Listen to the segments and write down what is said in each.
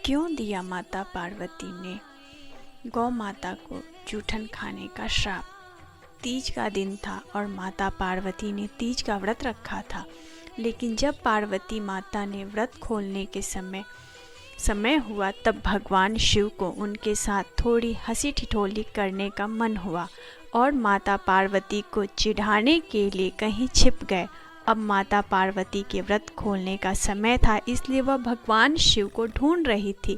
क्यों दिया माता पार्वती ने गौ माता को जूठन खाने का श्राप। तीज का दिन था और माता पार्वती ने तीज का व्रत रखा था, लेकिन जब पार्वती माता ने व्रत खोलने के समय हुआ तब भगवान शिव को उनके साथ थोड़ी हंसी ठिठोली करने का मन हुआ और माता पार्वती को चिढ़ाने के लिए कहीं छिप गए। अब माता पार्वती के व्रत खोलने का समय था, इसलिए वह भगवान शिव को ढूंढ रही थी।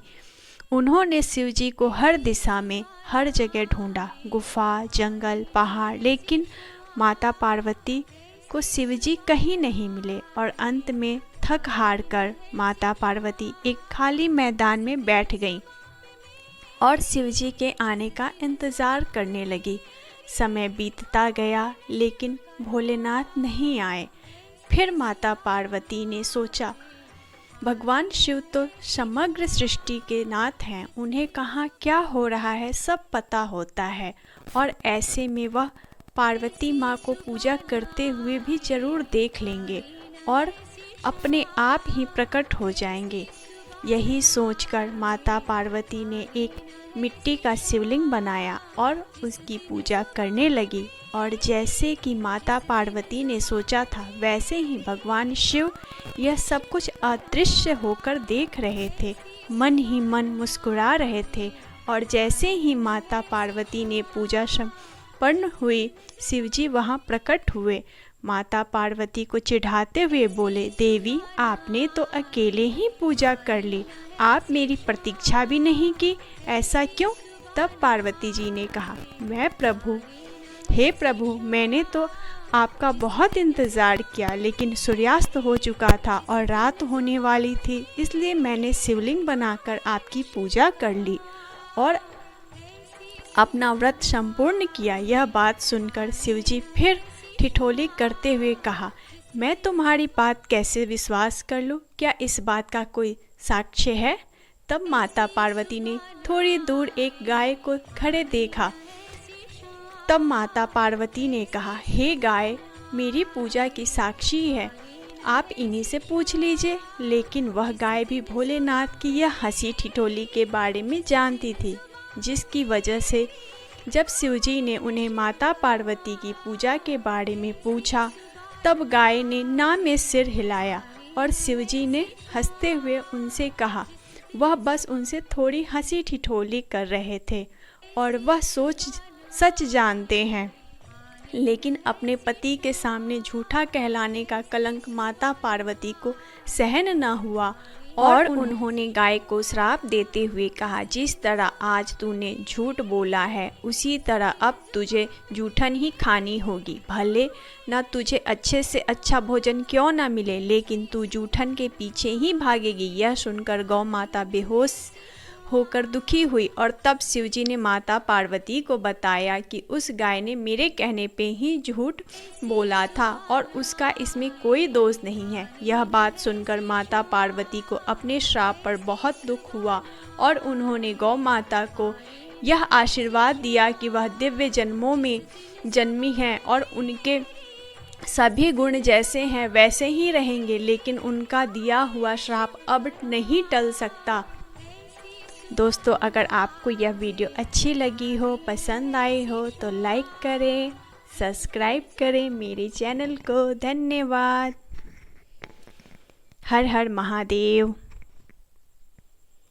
उन्होंने शिव जी को हर दिशा में हर जगह ढूंढा, गुफा, जंगल, पहाड़, लेकिन माता पार्वती को शिव जी कहीं नहीं मिले और अंत में थक हार कर माता पार्वती एक खाली मैदान में बैठ गईं और शिव जी के आने का इंतज़ार करने लगी। समय बीतता गया लेकिन भोलेनाथ नहीं आए। फिर माता पार्वती ने सोचा, भगवान शिव तो समग्र सृष्टि के नाथ हैं, उन्हें कहाँ क्या हो रहा है सब पता होता है और ऐसे में वह पार्वती माँ को पूजा करते हुए भी जरूर देख लेंगे और अपने आप ही प्रकट हो जाएंगे। यही सोचकर माता पार्वती ने एक मिट्टी का शिवलिंग बनाया और उसकी पूजा करने लगी। और जैसे कि माता पार्वती ने सोचा था वैसे ही भगवान शिव यह सब कुछ अदृश्य होकर देख रहे थे, मन ही मन मुस्कुरा रहे थे। और जैसे ही माता पार्वती ने पूजा संपन्न हुई, शिवजी वहाँ प्रकट हुए। माता पार्वती को चिढ़ाते हुए बोले, देवी आपने तो अकेले ही पूजा कर ली, आप मेरी प्रतीक्षा भी नहीं की, ऐसा क्यों? तब पार्वती जी ने कहा, हे प्रभु, मैंने तो आपका बहुत इंतज़ार किया, लेकिन सूर्यास्त हो चुका था और रात होने वाली थी, इसलिए मैंने शिवलिंग बनाकर आपकी पूजा कर ली और अपना व्रत संपूर्ण किया। यह बात सुनकर शिवजी फिर ठिठोली करते हुए कहा, मैं तुम्हारी बात कैसे विश्वास कर लूँ? क्या इस बात का कोई साक्ष्य है? तब माता पार्वती ने थोड़ी दूर एक गाय को खड़े देखा। तब माता पार्वती ने कहा, हे गाय, मेरी पूजा की साक्षी है, आप इन्हीं से पूछ लीजिए। लेकिन वह गाय भी भोलेनाथ की यह हंसी ठिठोली के बारे में जानती थी, जिसकी वजह से जब शिवजी ने उन्हें माता पार्वती की पूजा के बारे में पूछा तब गाय ने ना में सिर हिलाया और शिवजी ने हंसते हुए उनसे कहा, वह बस उनसे थोड़ी हंसी ठिठोली कर रहे थे और वह सच जानते हैं, लेकिन अपने पति के सामने झूठा कहलाने का कलंक माता पार्वती को सहन न हुआ और उन्होंने गाय को श्राप देते हुए कहा, जिस तरह आज तूने झूठ बोला है उसी तरह अब तुझे जूठन ही खानी होगी। भले न तुझे अच्छे से अच्छा भोजन क्यों न मिले, लेकिन तू जूठन के पीछे ही भागेगी। यह सुनकर गौ माता बेहोश होकर दुखी हुई और तब शिवजी ने माता पार्वती को बताया कि उस गाय ने मेरे कहने पे ही झूठ बोला था और उसका इसमें कोई दोष नहीं है। यह बात सुनकर माता पार्वती को अपने श्राप पर बहुत दुख हुआ और उन्होंने गौ माता को यह आशीर्वाद दिया कि वह दिव्य जन्मों में जन्मी हैं और उनके सभी गुण जैसे हैं वैसे ही रहेंगे, लेकिन उनका दिया हुआ श्राप अब नहीं टल सकता। दोस्तों, अगर आपको यह वीडियो अच्छी लगी हो, पसंद आई हो तो लाइक करें, सब्सक्राइब करें मेरे चैनल को। धन्यवाद। हर हर महादेव।